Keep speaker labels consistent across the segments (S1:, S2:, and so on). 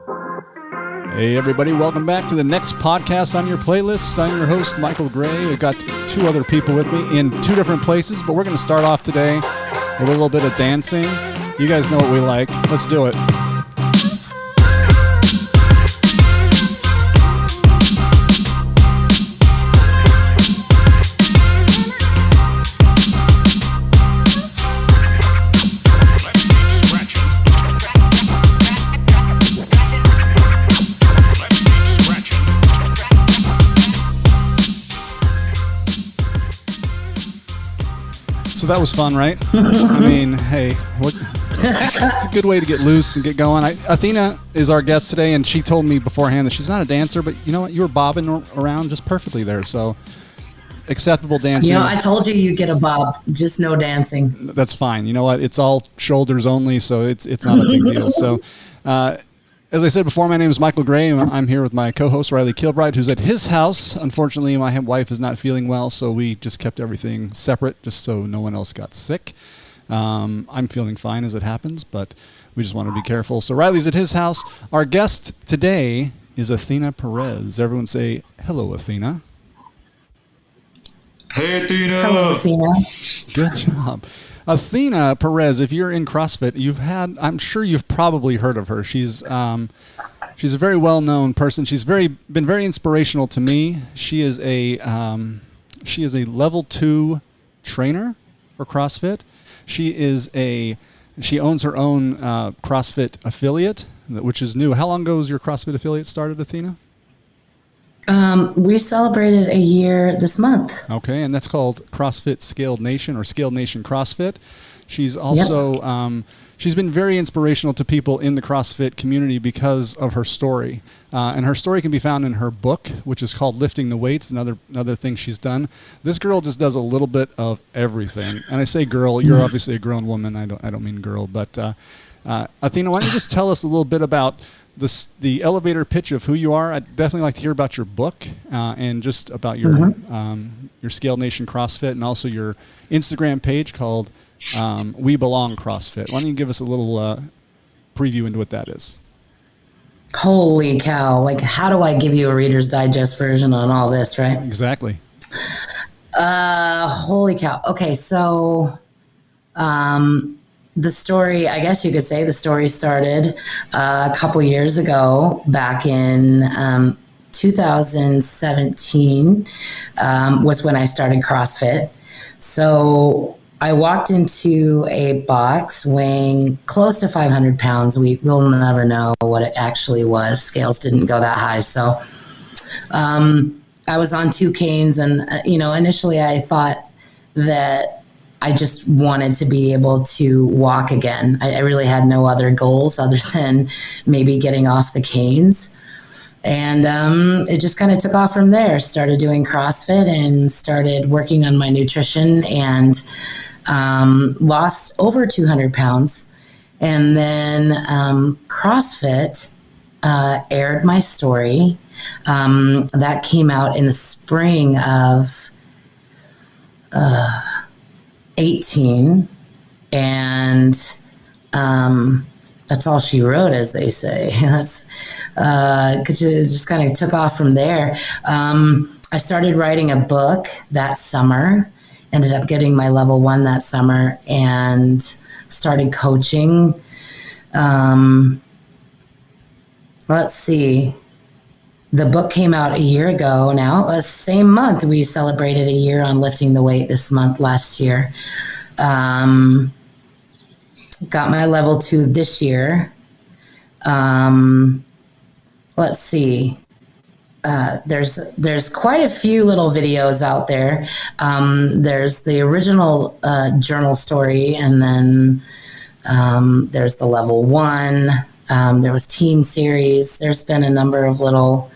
S1: Hey everybody, welcome back to the next podcast on your playlist. I'm your host, Michael Gray. I've got two other people with me in two different places, but we're going to start off today with a little bit of dancing. You guys know what we like. Let's do it. So that was fun, right? I mean, hey, it's a good way to get loose and get going. Athena is our guest today, and she told me beforehand that she's not a dancer, but you know what? You were bobbing around just perfectly there. So acceptable dancing.
S2: You know, I told you get a bob, just no dancing.
S1: That's fine. You know what? It's all shoulders only, so it's not a big deal. So as I said before, my name is Michael Gray, and I'm here with my co-host, Riley Kilbride, who's at his house. Unfortunately, my wife is not feeling well, so we just kept everything separate just so no one else got sick. I'm feeling fine as it happens, but we just want to be careful. So Riley's at his house. Our guest today is Athena Perez. Everyone say, hello, Athena.
S3: Hey, Athena.
S2: Hello, Athena.
S1: Good job. Athena Perez, if you're in CrossFit, I'm sure you've probably heard of her. She's a very well-known person. She's been very inspirational to me. She is a level 2 trainer for CrossFit. She owns her own CrossFit affiliate, which is new. How long ago was your CrossFit affiliate started, Athena?
S2: We celebrated a year this month.
S1: Okay, and that's called CrossFit Scaled Nation or Scaled Nation CrossFit. She's also she's been very inspirational to people in the CrossFit community because of her story. And her story can be found in her book, which is called Lifting the Weights, another thing she's done. This girl just does a little bit of everything. And I say girl, you're obviously a grown woman. I don't mean girl, but Athena, why don't you just tell us a little bit about the elevator pitch of who you are? I'd definitely like to hear about your book and just about your Scaled Nation CrossFit and also your Instagram page called We Belong CrossFit. Why don't you give us a little preview into what that is?
S2: Holy cow. Like, how do I give you a Reader's Digest version on all this, right?
S1: Exactly.
S2: Holy cow. Okay, so the story, I guess you could say the story started a couple years ago, back in 2017 was when I started CrossFit. So I walked into a box weighing close to 500 pounds. We'll never know what it actually was. Scales didn't go that high. So I was on 2 canes, and initially I thought that I just wanted to be able to walk again. I really had no other goals other than maybe getting off the canes. And it just kind of took off from there. Started doing CrossFit and started working on my nutrition and lost over 200 pounds. And then CrossFit aired my story. That came out in the spring of 18, and that's all she wrote, as they say. That's because it just kind of took off from there. I started writing a book that summer, ended up getting my level 1 that summer, and started coaching. Let's see. The book came out a year ago now. Same month, we celebrated a year on lifting the weight this month last year. Got my level 2 this year. Let's see. There's quite a few little videos out there. There's the original journal story, and then there's the level 1. There was team series. There's been a number of little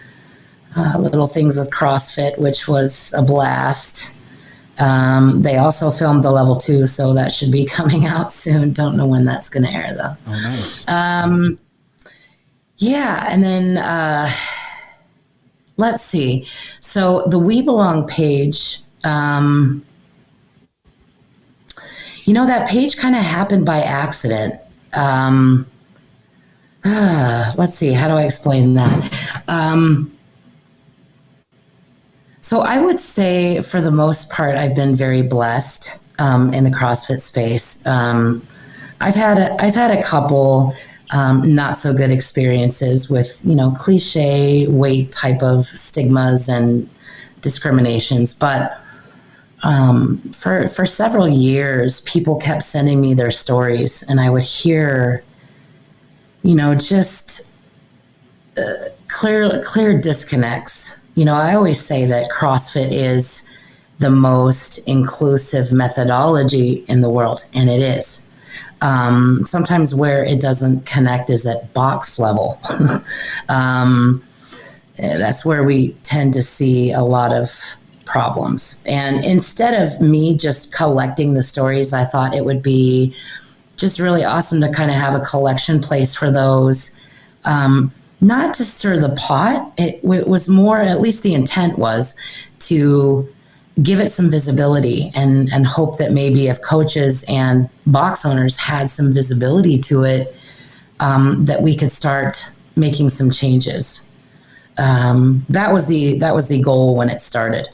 S2: things with CrossFit, which was a blast. They also filmed the level 2, so that should be coming out soon. Don't know when that's going to air, though.
S1: Oh, nice.
S2: Yeah, and then let's see. So the We Belong page, that page kind of happened by accident. Let's see, how do I explain that? So I would say for the most part, I've been very blessed in the CrossFit space. I've had a couple not so good experiences with, cliche weight type of stigmas and discriminations, but for several years, people kept sending me their stories, and I would hear, just clear disconnects. I always say that CrossFit is the most inclusive methodology in the world, and it is. Sometimes where it doesn't connect is at box level. That's where we tend to see a lot of problems. And instead of me just collecting the stories, I thought it would be just really awesome to kind of have a collection place for those. Not to stir the pot. It was more, at least the intent was, to give it some visibility and hope that maybe if coaches and box owners had some visibility to it, that we could start making some changes. That was the goal when it started.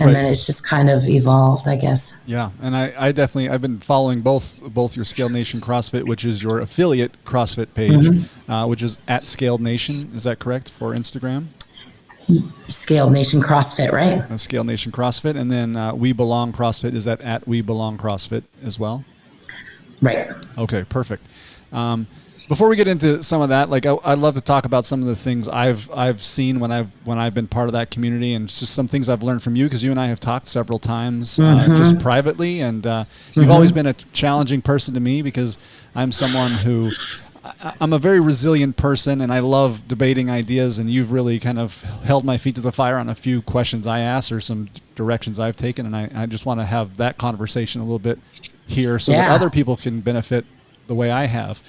S2: And then it's just kind of evolved, I guess.
S1: Yeah, and I've been following both your Scaled Nation CrossFit, which is your affiliate CrossFit page, which is at Scaled Nation. Is that correct for Instagram?
S2: Scaled Nation CrossFit, right?
S1: Scaled Nation CrossFit, and then We Belong CrossFit is that at We Belong CrossFit as well.
S2: Right.
S1: Okay, perfect. Before we get into some of that, I'd love to talk about some of the things I've seen when I've been part of that community, and just some things I've learned from you, because you and I have talked several times just privately, and you've always been a challenging person to me, because I'm someone who I'm a very resilient person, and I love debating ideas, and you've really kind of held my feet to the fire on a few questions I asked or some directions I've taken, and I just want to have that conversation a little bit here so that other people can benefit the way I have.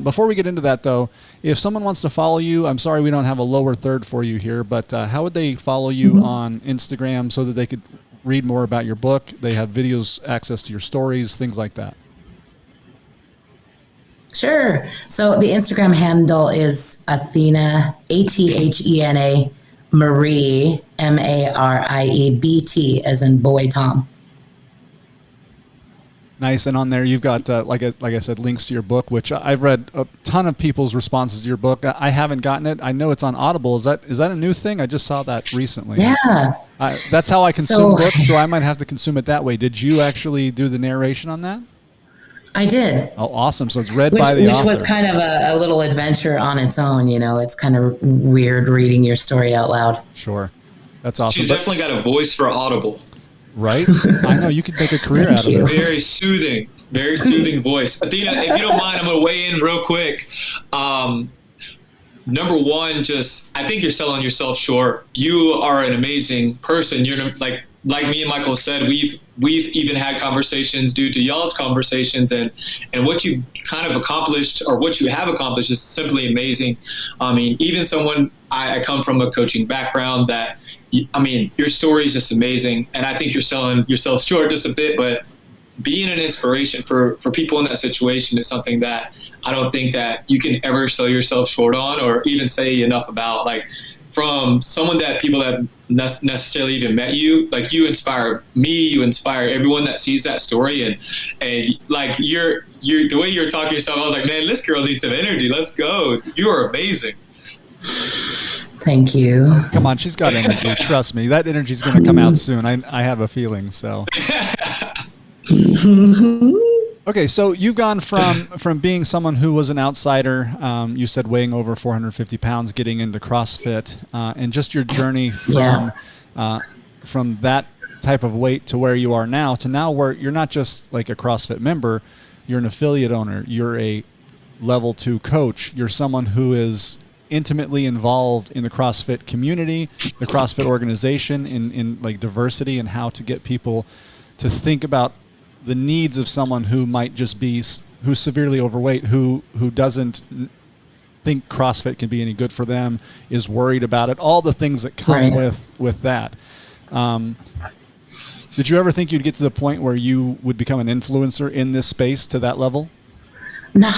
S1: Before we get into that, though, if someone wants to follow you, I'm sorry we don't have a lower third for you here, but how would they follow you on Instagram so that they could read more about your book? They have videos, access to your stories, things like that.
S2: Sure. So the Instagram handle is Athena, Athena, Marie, Mariebt, as in boy, Tom.
S1: Nice. And on there, you've got, like I said, links to your book, which I've read a ton of people's responses to your book. I haven't gotten it. I know it's on Audible. Is that a new thing? I just saw that recently.
S2: Yeah.
S1: That's how I consume books, so I might have to consume it that way. Did you actually do the narration on that?
S2: I did.
S1: Oh, awesome. So it's read by the author.
S2: Which was kind of a little adventure on its own. It's kind of weird reading your story out loud.
S1: Sure. That's awesome.
S3: She's definitely got a voice for Audible.
S1: Right? I know. You could make a career out of this.
S3: Very soothing voice. Athena, if you don't mind, I'm going to weigh in real quick. Number one, I think you're selling yourself short. You are an amazing person. You're like me and Michael said, we've even had conversations due to y'all's conversations, and what you kind of accomplished, or what you have accomplished, is simply amazing. I mean, even I come from a coaching background your story is just amazing, and I think you're selling yourself short just a bit, but being an inspiration for people in that situation is something that I don't think that you can ever sell yourself short on, or even say enough about. Like, from someone that people that necessarily even met you, like, you inspire me, you inspire everyone that sees that story, and like you're the way you're talking to yourself, I was like, man, this girl needs some energy. Let's go. You are amazing.
S2: Thank you.
S1: Come on, she's got energy. Trust me, that energy's going to come out soon. I have a feeling. So. Okay, so you've gone from being someone who was an outsider, you said weighing over 450 pounds, getting into CrossFit, and just your journey from that type of weight to where you are now, to now where you're not just like a CrossFit member, you're an affiliate owner, you're a level 2 coach, you're someone who is intimately involved in the CrossFit community, the CrossFit organization, in like diversity, and how to get people to think about the needs of someone who might just be, who's severely overweight, who doesn't think CrossFit can be any good for them, is worried about it, all the things that come with that. Did you ever think you'd get to the point where you would become an influencer in this space to that level?
S2: No,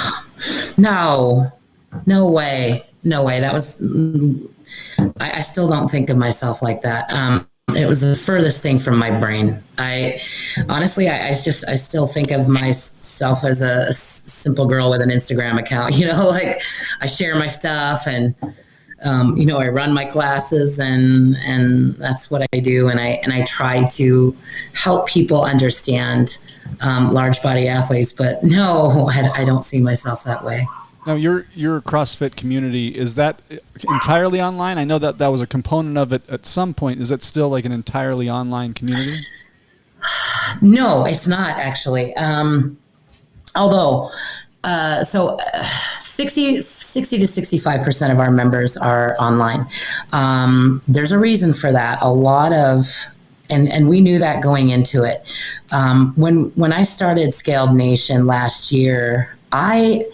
S2: no, no way. No way. That was, I still don't think of myself like that. It was the furthest thing from my brain. I honestly, I still think of myself as a simple girl with an Instagram account, like I share my stuff and, I run my classes and that's what I do. And I try to help people understand, large body athletes, but no, I don't see myself that way.
S1: Now, your CrossFit community, is that entirely online? I know that was a component of it at some point. Is it still like an entirely online community?
S2: No, it's not actually. Although, 60 to 65% of our members are online. There's a reason for that. A lot of, and we knew that going into it. When I started Scaled Nation last year, I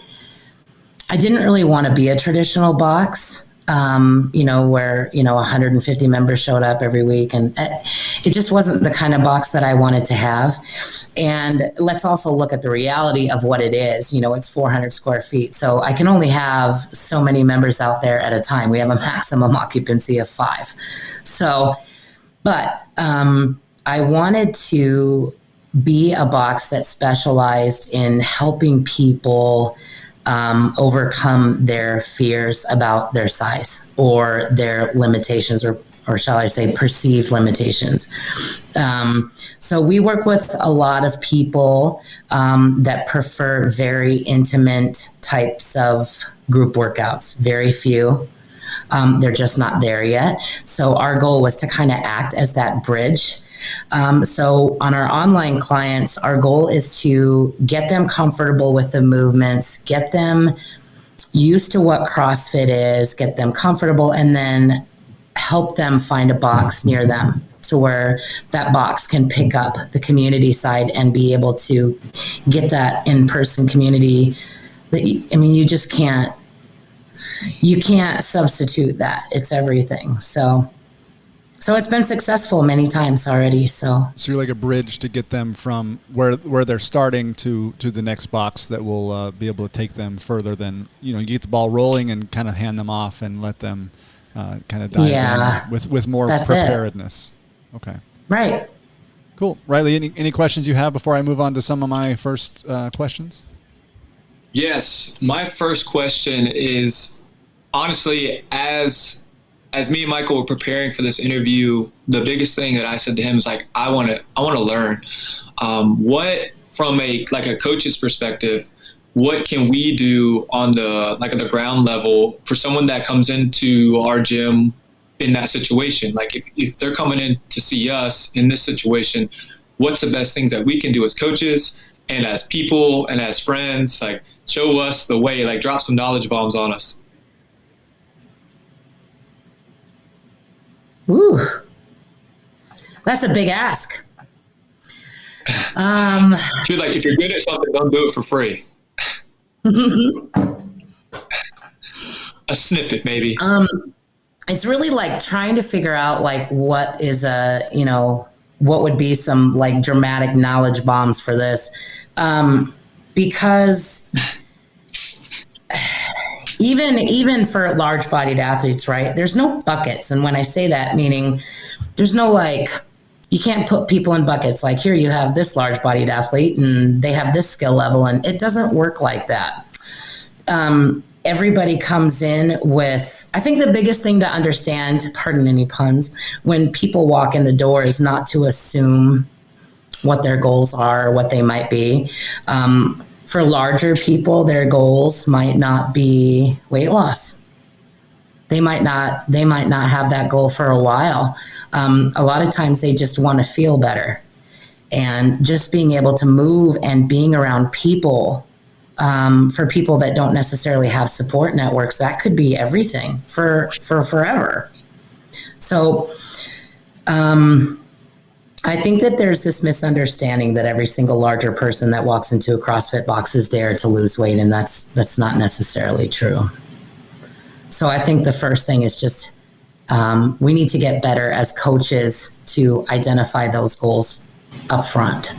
S2: didn't really want to be a traditional box, where, 150 members showed up every week. And it just wasn't the kind of box that I wanted to have. And let's also look at the reality of what it is. It's 400 square feet. So I can only have so many members out there at a time. We have a maximum occupancy of 5. So, but I wanted to be a box that specialized in helping people overcome their fears about their size or their limitations, or shall I say perceived limitations. So we work with a lot of people that prefer very intimate types of group workouts, very few. They're just not there yet. So our goal was to kind of act as that bridge. So on our online clients, our goal is to get them comfortable with the movements, get them used to what CrossFit is, get them comfortable, and then help them find a box near them to where that box can pick up the community side and be able to get that in-person community. You just can't substitute that. It's everything. So it's been successful many times already. So
S1: you're like a bridge to get them from where they're starting to the next box that will be able to take them further than, you get the ball rolling and kind of hand them off and let them kind of dive in with more preparedness. Okay.
S2: Right.
S1: Cool. Riley, any questions you have before I move on to some of my first questions?
S3: Yes. My first question is, honestly, as me and Michael were preparing for this interview, the biggest thing that I said to him is like, I want to learn. What, from a coach's perspective, what can we do on the ground level for someone that comes into our gym in that situation? Like if they're coming in to see us in this situation, what's the best things that we can do as coaches and as people and as friends? Like, show us the way, like drop some knowledge bombs on us.
S2: Ooh, that's a big ask.
S3: Dude, like if you're good at something, don't do it for free. A snippet, maybe.
S2: It's really like trying to figure out like what is what would be some like dramatic knowledge bombs for this, because even for large-bodied athletes, right? There's no buckets, and when I say that, meaning there's no you can't put people in buckets. Like here, you have this large-bodied athlete, and they have this skill level, and it doesn't work like that. Everybody comes in with. I think the biggest thing to understand, pardon any puns, when people walk in the door is not to assume what their goals are or what they might be. For larger people, their goals might not be weight loss. They might not have that goal for a while. A lot of times they just want to feel better. And just being able to move and being around people, for people that don't necessarily have support networks, that could be everything for forever. So, I think that there's this misunderstanding that every single larger person that walks into a CrossFit box is there to lose weight, and that's not necessarily true. So I think the first thing is just we need to get better as coaches to identify those goals up front.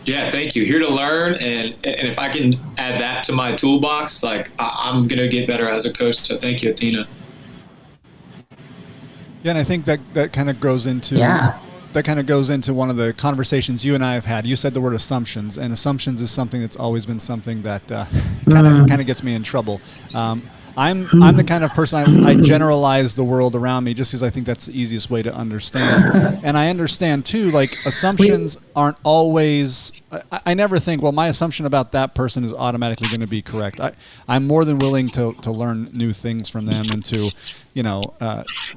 S3: Yeah, thank you. Here to learn, and if I can add that to my toolbox, like I'm gonna get better as a coach. So thank you, Athena.
S1: Yeah, and I think that kind of goes into one of the conversations you and I have had. You said the word assumptions, and assumptions is something that's always been something that kind of gets me in trouble. I'm the kind of person I generalize the world around me just because I think that's the easiest way to understand. And I understand too, like assumptions aren't always. I never think, well, my assumption about that person is automatically going to be correct. I'm more than willing to learn new things from them and to,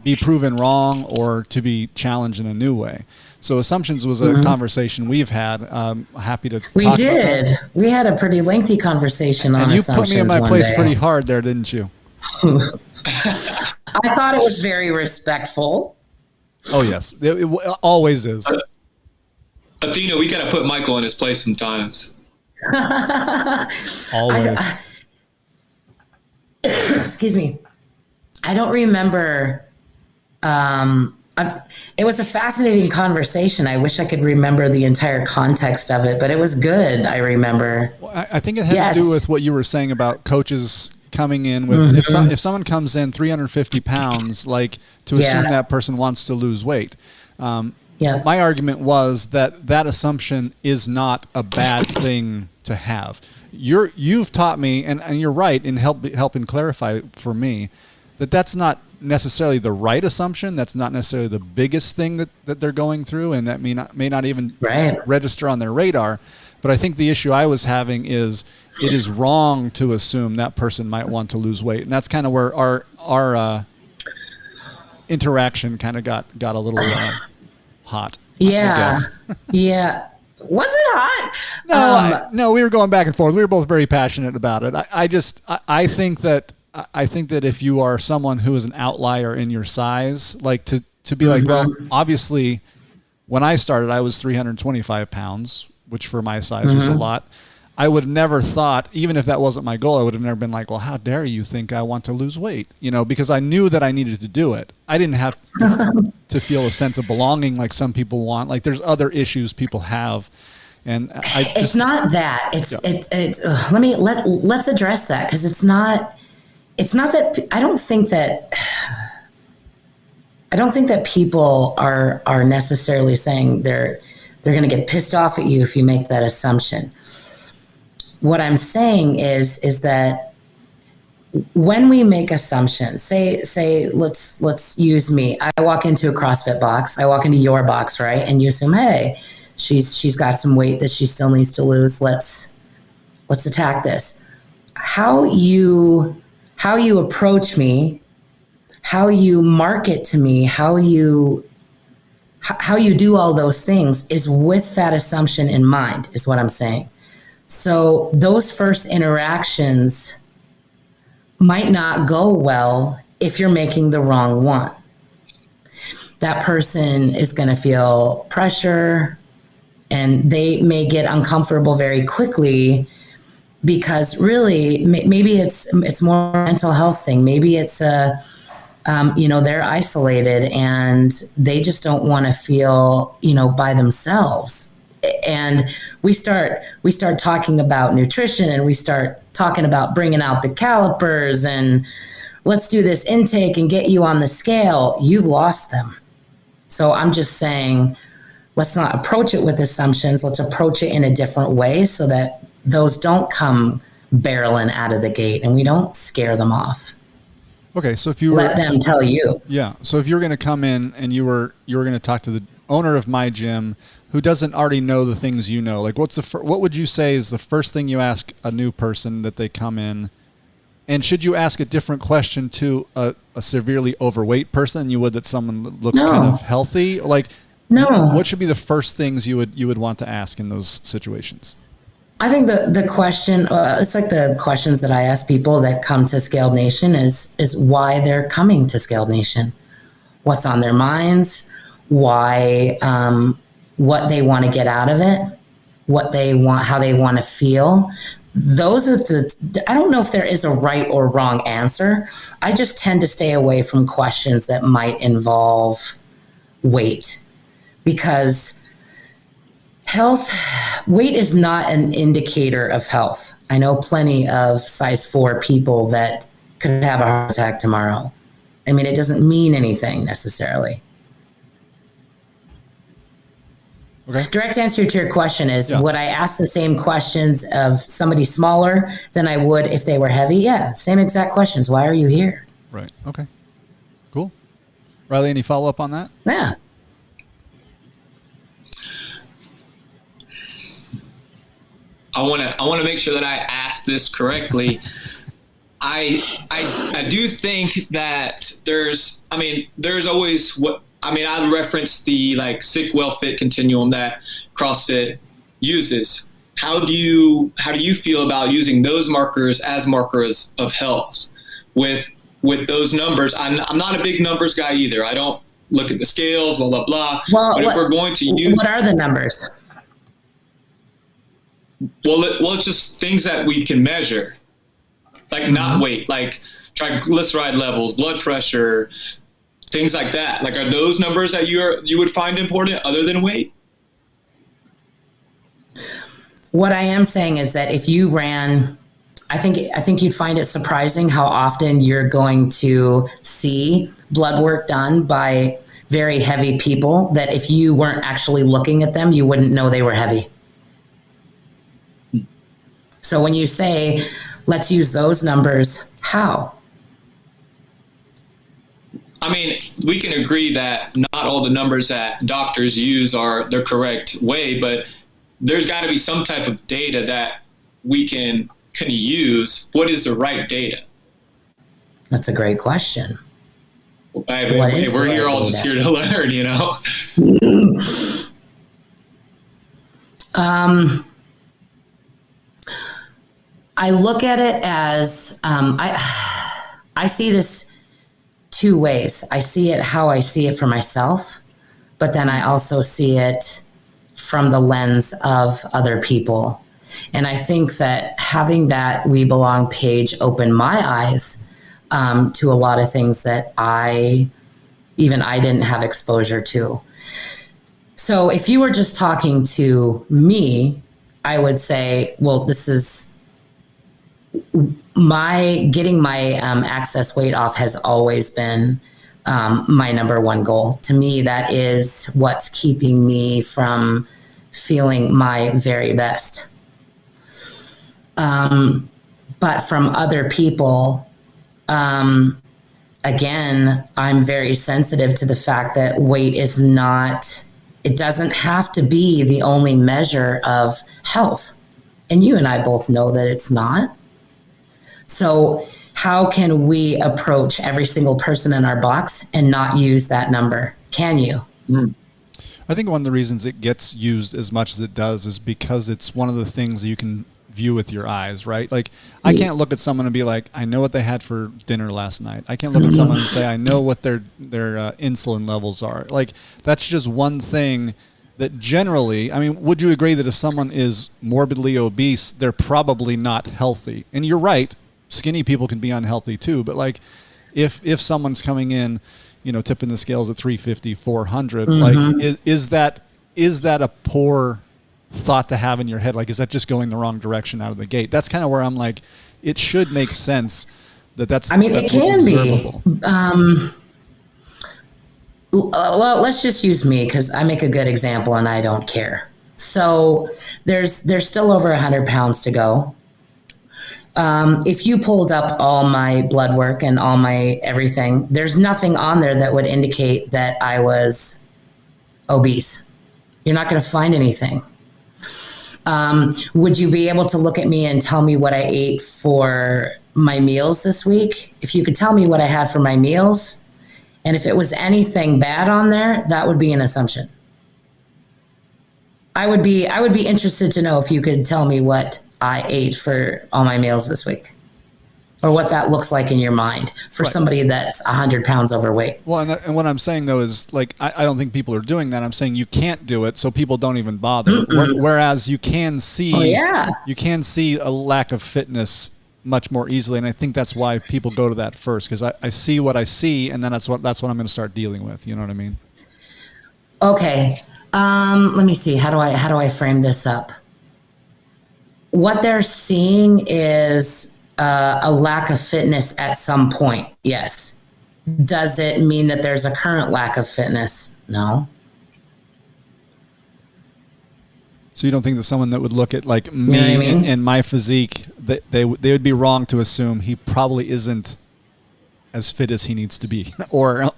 S1: be proven wrong or to be challenged in a new way. So assumptions was a conversation we've had. Happy to talk about that.
S2: We had a pretty lengthy conversation on assumptions. And you put me in my place
S1: pretty hard there, didn't you?
S2: I thought it was very respectful.
S1: Oh, yes. It always is.
S3: Athena, we got to put Michael in his place sometimes.
S1: Always.
S2: Excuse me. I don't remember. It was a fascinating conversation. I wish I could remember the entire context of it, but it was good. I remember.
S1: Well, I think it had to do with what you were saying about coaches coming in with, if someone comes in 350 pounds, like to assume that person wants to lose weight. My argument was that assumption is not a bad thing to have. You've taught me, and you're right in helping clarify for me that that's not necessarily the right assumption. That's not necessarily the biggest thing that they're going through, and that may not even register on their radar. But I think the issue I was having is it is wrong to assume that person might want to lose weight, and that's kind of where our interaction kind of got a little hot.
S2: Yeah,
S1: I guess.
S2: Yeah. Was it
S1: No,
S2: hot?
S1: no, we were going back and forth. We were both very passionate about it. I think that if you are someone who is an outlier in your size, like to be like, well, obviously when I started, I was 325 pounds, which for my size was a lot. I would have never thought, even if that wasn't my goal, I would have never been like, well, how dare you think I want to lose weight? Because I knew that I needed to do it. I didn't have to feel a sense of belonging like some people want. Like there's other issues people have. And
S2: it's not that. Let's address that, because it's not that. I don't think that people are necessarily saying they're going to get pissed off at you if you make that assumption. What I'm saying is that when we make assumptions, say let's use me. I walk into a CrossFit box. I walk into your box, right? And you assume, hey, she's got some weight that she still needs to lose. Let's attack this. How you approach me, how you market to me, how you do all those things is with that assumption in mind, is what I'm saying. So those first interactions might not go well if you're making the wrong one. That person is going to feel pressure, and they may get uncomfortable very quickly, because really maybe it's more a mental health thing. Maybe it's they're isolated and they just don't want to feel by themselves. And we start talking about nutrition, and we start talking about bringing out the calipers and let's do this intake and get you on the scale. You've lost them. So I'm just saying, let's not approach it with assumptions. Let's approach it in a different way so that those don't come barreling out of the gate and we don't scare them off.
S1: Okay, so if you
S2: let them tell you.
S1: Yeah, so if you're going to come in and you were going to talk to the owner of my gym who doesn't already know the things you know, like what would you say is the first thing you ask a new person that they come in? And should you ask a different question to a severely overweight person than you would that someone that looks kind of healthy? Like,
S2: no.
S1: What should be the first things you would want to ask in those situations?
S2: I think the question, it's like the questions that I ask people that come to Scaled Nation is why they're coming to Scaled Nation. What's on their minds? Why, what they want to get out of it, what they want, how they want to feel. Those are I don't know if there is a right or wrong answer. I just tend to stay away from questions that might involve weight, because Health, weight is not an indicator of health. I know plenty of size 4 people that could have a heart attack tomorrow. I mean, it doesn't mean anything necessarily.
S1: Okay.
S2: Direct answer to your question is, would I ask the same questions of somebody smaller than I would if they were heavy? Yeah, same exact questions. Why are you here?
S1: Right. Okay. Cool. Riley, any follow-up on that?
S2: Yeah.
S3: I want to make sure that I ask this correctly. I do think that there's always I reference the like sick, well, fit continuum that CrossFit uses. How do you feel about using those markers as markers of health with those numbers? I'm not a big numbers guy either. I don't look at the scales, blah, blah, blah.
S2: Well,
S3: but if we're going to use,
S2: what are the numbers?
S3: Well, it's just things that we can measure, like not weight, like triglyceride levels, blood pressure, things like that. Like, are those numbers that you would find important other than weight?
S2: What I am saying is that if you ran, I think you'd find it surprising how often you're going to see blood work done by very heavy people that if you weren't actually looking at them, you wouldn't know they were heavy. So when you say, let's use those numbers, how?
S3: I mean, we can agree that not all the numbers that doctors use are the correct way, but there's got to be some type of data that we can use. What is the right data?
S2: That's a great question.
S3: We're here all just here to learn, you know?
S2: I look at it as, I see this two ways. I see it how I see it for myself, but then I also see it from the lens of other people. And I think that having that We Belong page opened my eyes to a lot of things that I didn't have exposure to. So if you were just talking to me, I would say, well, this is getting my excess weight off has always been my number one goal. To me, that is what's keeping me from feeling my very best. But from other people, again, I'm very sensitive to the fact that weight is not, it doesn't have to be the only measure of health. And you and I both know that it's not. So how can we approach every single person in our box and not use that number? Can you?
S1: I think one of the reasons it gets used as much as it does is because it's one of the things you can view with your eyes, right? Like, I can't look at someone and be like, I know what they had for dinner last night. I can't look at someone and say, I know what their insulin levels are. Like, that's just one thing that generally, I mean, would you agree that if someone is morbidly obese, they're probably not healthy? And you're right, skinny people can be unhealthy too, but like, if someone's coming in, you know, tipping the scales at 350, 400, like, is that a poor thought to have in your head? Like, is that just going the wrong direction out of the gate? That's kind of where I'm like, it should make sense that's,
S2: I mean,
S1: that's
S2: it can
S1: observable.
S2: Be. Well, let's just use me because I make a good example and I don't care. So there's still over 100 pounds to go. If you pulled up all my blood work and all my everything, there's nothing on there that would indicate that I was obese. You're not going to find anything. Would you be able to look at me and tell me what I ate for my meals this week? If you could tell me what I had for my meals, and if it was anything bad on there, that would be an assumption. I would be interested to know if you could tell me what I ate for all my meals this week, or what that looks like in your mind for somebody that's 100 pounds overweight.
S1: Well, and what I'm saying though is, like, I don't think people are doing that. I'm saying you can't do it, so people don't even bother. Whereas you can see, you can see a lack of fitness much more easily, and I think that's why people go to that first, because I see what I see, and then that's what I'm going to start dealing with. You know what I mean?
S2: Okay. Let me see. How do I frame this up? What they're seeing is a lack of fitness at some point. Yes. Does it mean that there's a current lack of fitness? No.
S1: So you don't think that someone that would look at like me,
S2: You know what I mean?
S1: and my physique, that they would be wrong to assume he probably isn't as fit as he needs to be, or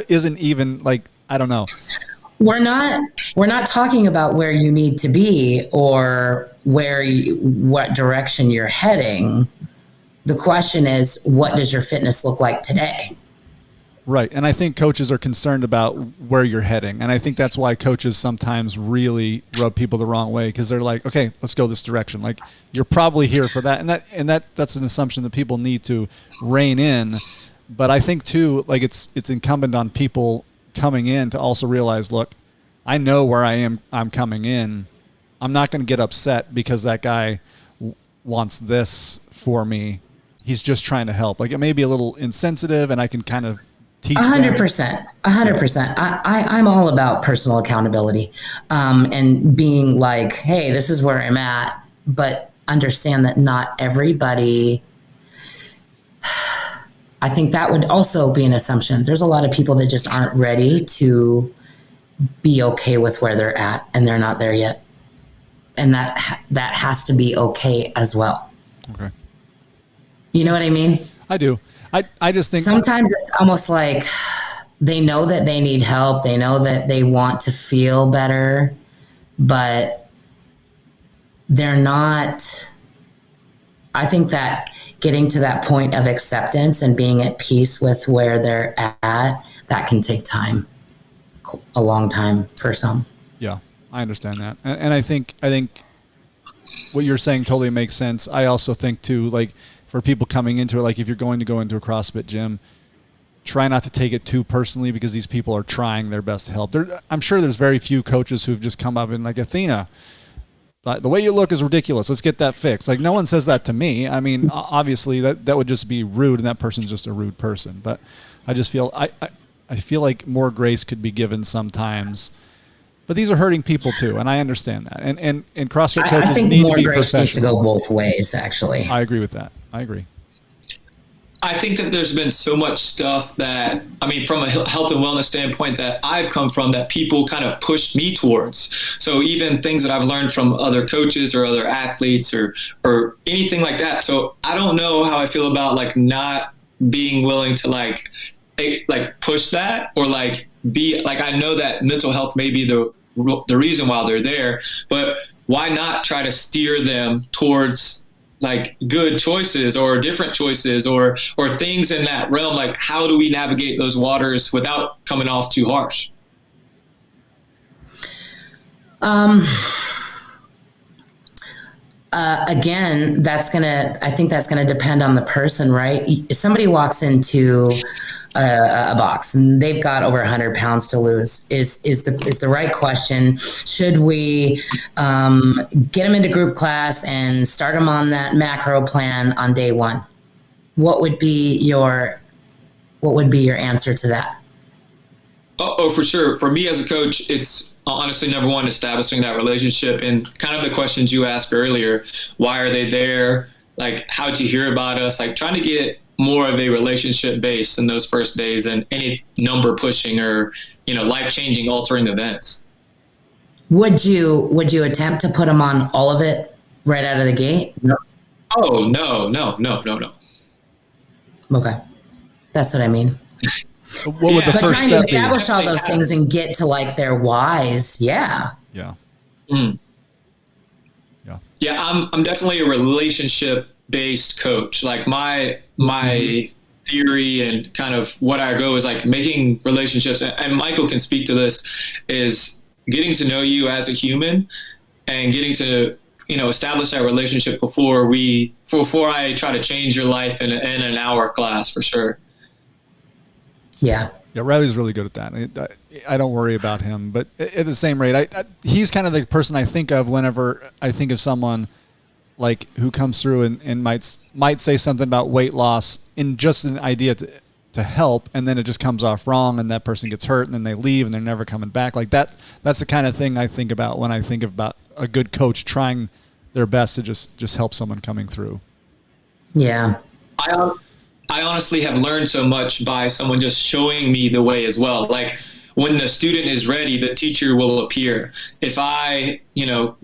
S1: isn't even, like, I don't know.
S2: We're not talking about where you need to be or what direction you're heading. The question is, what does your fitness look like today?
S1: Right. And I think coaches are concerned about where you're heading. And I think that's why coaches sometimes really rub people the wrong way, because they're like, okay, let's go this direction. Like, you're probably here for that. And that's an assumption that people need to rein in. But I think too, like, it's incumbent on people coming in to also realize, look, I know where I'm coming in. I'm not going to get upset because that guy wants this for me. He's just trying to help. Like, it may be a little insensitive, and I can kind of teach
S2: 100%. 100%. I'm all about personal accountability, and being like, hey, this is where I'm at, but understand that not everybody. I think that would also be an assumption. There's a lot of people that just aren't ready to be okay with where they're at, and they're not there yet. And that has to be okay as well.
S1: Okay.
S2: You know what I mean?
S1: I do. I just think
S2: sometimes it's almost like they know that they need help. They know that they want to feel better, but they're not. I think that getting to that point of acceptance and being at peace with where they're at, that can take time, a long time for some.
S1: Yeah, I understand that. And I think what you're saying totally makes sense. I also think too, like, for people coming into it, like, if you're going to go into a CrossFit gym, try not to take it too personally, because these people are trying their best to help. I'm sure there's very few coaches who've just come up and like, Athena, the way you look is ridiculous. Let's get that fixed. Like, no one says that to me. I mean, obviously that would just be rude, and that person's just a rude person. But I just feel I feel like more grace could be given sometimes. But these are hurting people too, and I understand that. And CrossFit coaches need to be professional. I think more grace needs
S2: to go both ways, actually.
S1: I agree with that. I agree.
S3: I think that there's been so much stuff that, I mean, from a health and wellness standpoint, that I've come from, that people kind of pushed me towards. So even things that I've learned from other coaches or other athletes or anything like that. So I don't know how I feel about, like, not being willing to like push that, or like be like, I know that mental health may be the reason why they're there, but why not try to steer them towards like good choices or different choices or things in that realm? Like, how do we navigate those waters without coming off too harsh?
S2: Again, I think that's gonna depend on the person, right? If somebody walks into a box and they've got over 100 pounds to lose, is the right question. Should we get them into group class and start them on that macro plan on day one? What would be your answer to that?
S3: Oh, for sure. For me as a coach, it's honestly number one, establishing that relationship, and kind of the questions you asked earlier. Why are they there? Like, how'd you hear about us? Like, trying to get more of a relationship base in those first days, and any number pushing or, life-changing, altering events.
S2: Would you attempt to put them on all of it right out of the gate?
S3: No. Oh, no.
S2: Okay. That's what I mean.
S1: What would the first
S2: step be? But trying to establish all those things and get to like their whys. Yeah.
S1: Yeah.
S3: Mm.
S1: Yeah.
S3: Yeah. I'm definitely a relationship-based coach. Like my theory and kind of what I go is like making relationships, and Michael can speak to this, is getting to know you as a human and getting to, establish that relationship before I try to change your life in an hour class, for sure.
S2: Yeah.
S1: Yeah, Riley's really good at that. I don't worry about him, but at the same rate, he's kind of the person I think of whenever I think of someone like who comes through and might say something about weight loss in just an idea to help, and then it just comes off wrong, and that person gets hurt, and then they leave, and they're never coming back. Like that's the kind of thing I think about when I think about a good coach trying their best to just help someone coming through.
S2: Yeah.
S3: I honestly have learned so much by someone just showing me the way as well. Like when the student is ready, the teacher will appear. If I,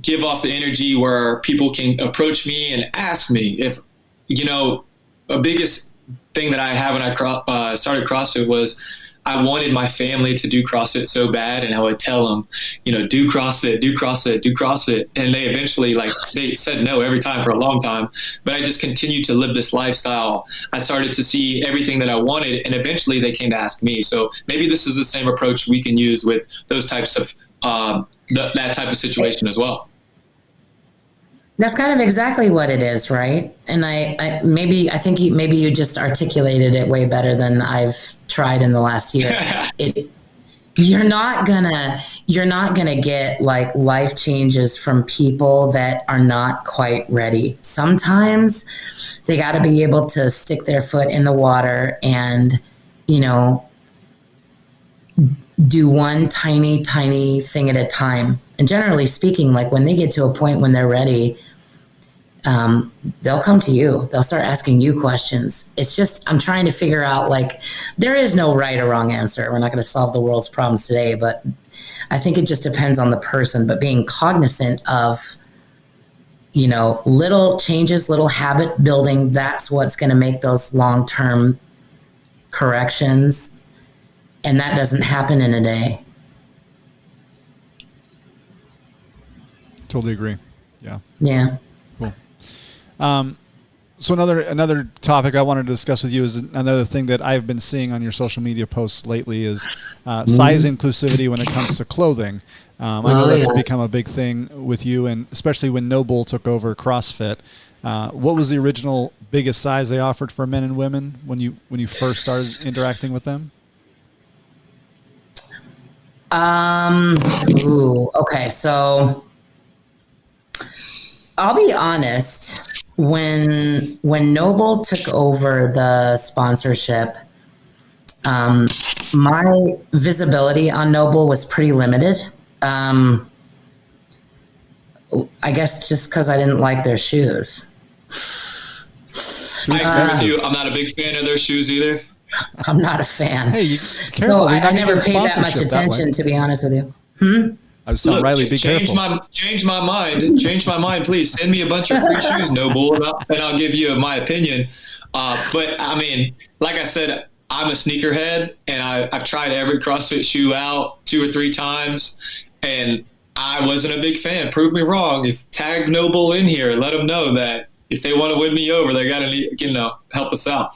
S3: give off the energy where people can approach me and ask me if, a biggest thing that I had when I started CrossFit was I wanted my family to do CrossFit so bad, and I would tell them, do CrossFit, do CrossFit, do CrossFit. And they eventually, they said no every time for a long time, but I just continued to live this lifestyle. I started to see everything that I wanted, and eventually they came to ask me. So maybe this is the same approach we can use with those types of, that type of situation as well.
S2: That's kind of exactly what it is, right? And I think you just articulated it way better than I've tried in the last year. You're not gonna get like life changes from people that are not quite ready. Sometimes they got to be able to stick their foot in the water and, do one tiny thing at a time. And generally speaking, like when they get to a point when they're ready, they'll come to you. They'll start asking you questions. It's just, I'm trying to figure out, like, there is no right or wrong answer. We're not going to solve the world's problems today, but I think it just depends on the person. But being cognizant of, little changes, little habit building, that's what's going to make those long-term corrections. And that doesn't happen in a day.
S1: Totally agree. Yeah.
S2: Yeah.
S1: Cool. So another topic I wanted to discuss with you is another thing that I've been seeing on your social media posts lately is size inclusivity when it comes to clothing. I know that's become a big thing with you, and especially when Noble took over CrossFit. What was the original biggest size they offered for men and women when you first started interacting with them?
S2: Okay. So I'll be honest, when Noble took over the sponsorship, my visibility on Noble was pretty limited. I guess just because I didn't like their shoes.
S3: I agree with you. I'm not a big fan of their shoes either.
S2: I'm not a fan.
S1: Hey, careful.
S2: So I never paid that much attention, to be honest with you.
S1: I was telling Riley, be careful.
S3: Change my mind, please. Send me a bunch of free shoes, Noble, and I'll give you my opinion. But I mean, like I said, I'm a sneakerhead, and I've tried every CrossFit shoe out 2 or 3 times, and I wasn't a big fan. Prove me wrong. If tag Noble in here, let them know that if they want to win me over, they got to help us out.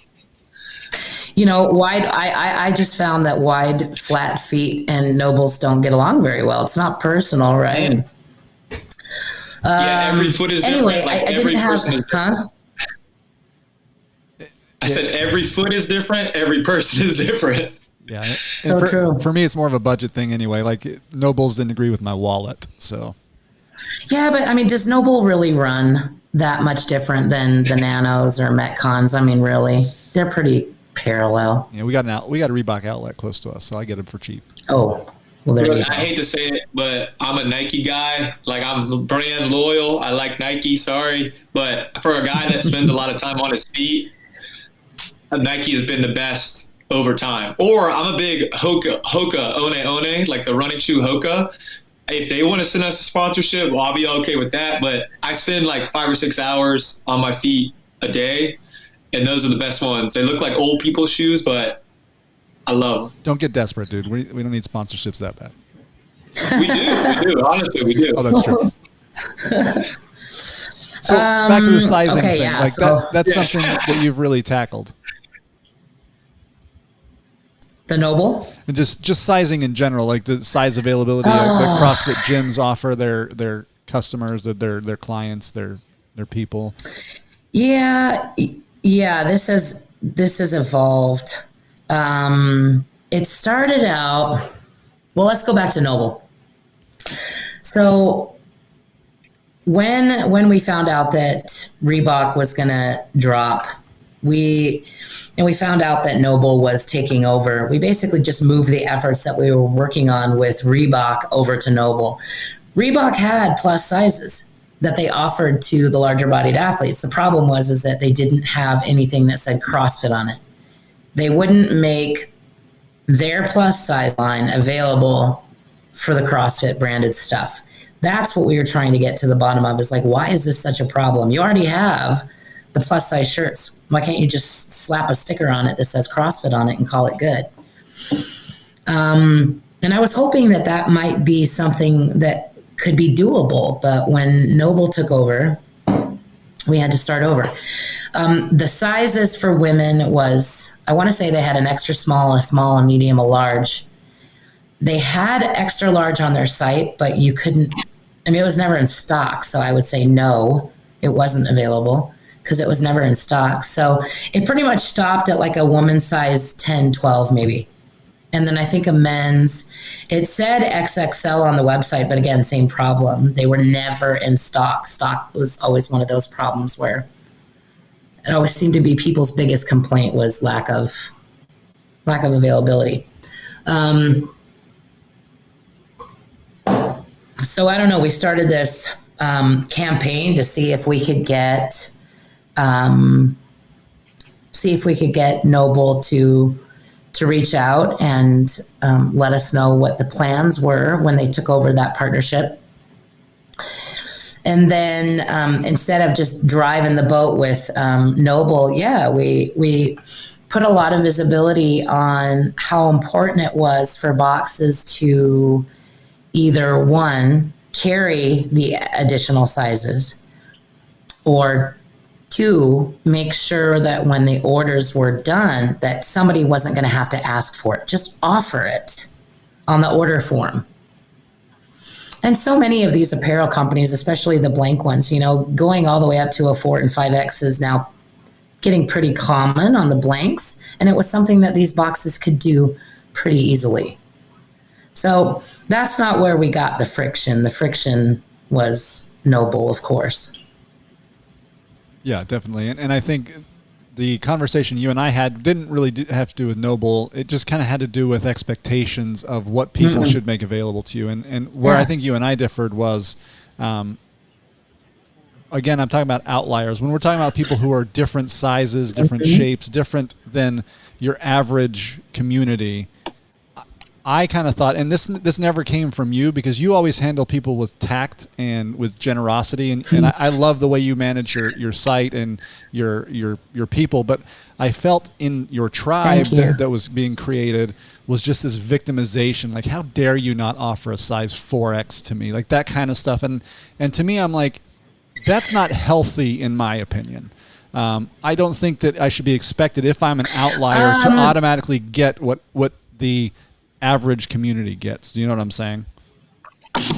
S2: Wide. I just found that wide, flat feet and Nobles don't get along very well. It's not personal, right?
S3: Yeah, every foot is different.
S2: Anyway,
S3: like
S2: I
S3: every
S2: didn't
S3: person
S2: have.
S3: is different. I said every foot is different. Every person is different.
S1: Yeah.
S2: So true.
S1: For me, it's more of a budget thing anyway. Like Nobles didn't agree with my wallet, so.
S2: Yeah, but I mean, does Noble really run that much different than the Nanos or Metcons? I mean, really, they're pretty parallel.
S1: Yeah, we got a Reebok outlet close to us, so I get them for cheap.
S2: Oh, well, there you go.
S3: I hate to say it, but I'm a Nike guy. Like, I'm brand loyal. I like Nike, sorry. But for a guy that spends a lot of time on his feet, Nike has been the best over time. Or I'm a big Hoka, One, like the running shoe Hoka. If they want to send us a sponsorship, well, I'll be okay with that. But I spend like 5 or 6 hours on my feet a day, and those are the best ones. They look like old people's shoes, but I love them.
S1: Don't get desperate, dude. We don't need sponsorships that bad.
S3: We do. Honestly, we do.
S1: Oh, that's true. So back to the sizing thing.
S2: Yeah,
S1: like that's something that you've really tackled.
S2: The Noble?
S1: And just sizing in general, like the size availability that CrossFit gyms offer their customers, their clients, their people.
S2: Yeah, this has evolved. It started out, well, let's go back to Noble. So when we found out that Reebok was going to drop We found out that Noble was taking over. We basically just moved the efforts that we were working on with Reebok over to Noble. Reebok had plus sizes that they offered to the larger bodied athletes. The problem was that they didn't have anything that said CrossFit on it. They wouldn't make their plus size line available for the CrossFit branded stuff. That's what we were trying to get to the bottom of, is like, why is this such a problem? You already have the plus size shirts. Why can't you just slap a sticker on it that says CrossFit on it and call it good? And I was hoping that might be something that could be doable, but when Noble took over, we had to start over. The sizes for women was, I want to say they had an extra small, a small, a medium, a large. They had extra large on their site, but you couldn't, I mean, it was never in stock. So I would say no, it wasn't available because it was never in stock. So it pretty much stopped at like a woman's size 10, 12 maybe. And then I think a men's, it said XXL on the website, but again, same problem. They were never in stock. Stock was always one of those problems where it always seemed to be people's biggest complaint was lack of availability. So I don't know, we started this campaign to see if we could get Noble to reach out and let us know what the plans were when they took over that partnership. And then instead of just driving the boat with Noble, we put a lot of visibility on how important it was for boxes to either, one, carry the additional sizes, or two, make sure that when the orders were done, that somebody wasn't going to have to ask for it. Just offer it on the order form. And so many of these apparel companies, especially the blank ones, going all the way up to a 4 and 5X is now getting pretty common on the blanks. And it was something that these boxes could do pretty easily. So that's not where we got the friction. The friction was Noble, of course.
S1: Yeah, definitely. And I think the conversation you and I had didn't really have to do with Noble. It just kind of had to do with expectations of what people should make available to you. And where I think you and I differed was, again, I'm talking about outliers. When we're talking about people who are different sizes, different shapes, different than your average community, I kind of thought, and this never came from you, because you always handle people with tact and with generosity, and I love the way you manage your site and your people. But I felt in your tribe that was being created was just this victimization, like, how dare you not offer a size 4X to me, like that kind of stuff. And to me, I'm like, that's not healthy in my opinion. I don't think that I should be expected, if I'm an outlier, to automatically get what the average community gets. Do you know what I'm saying?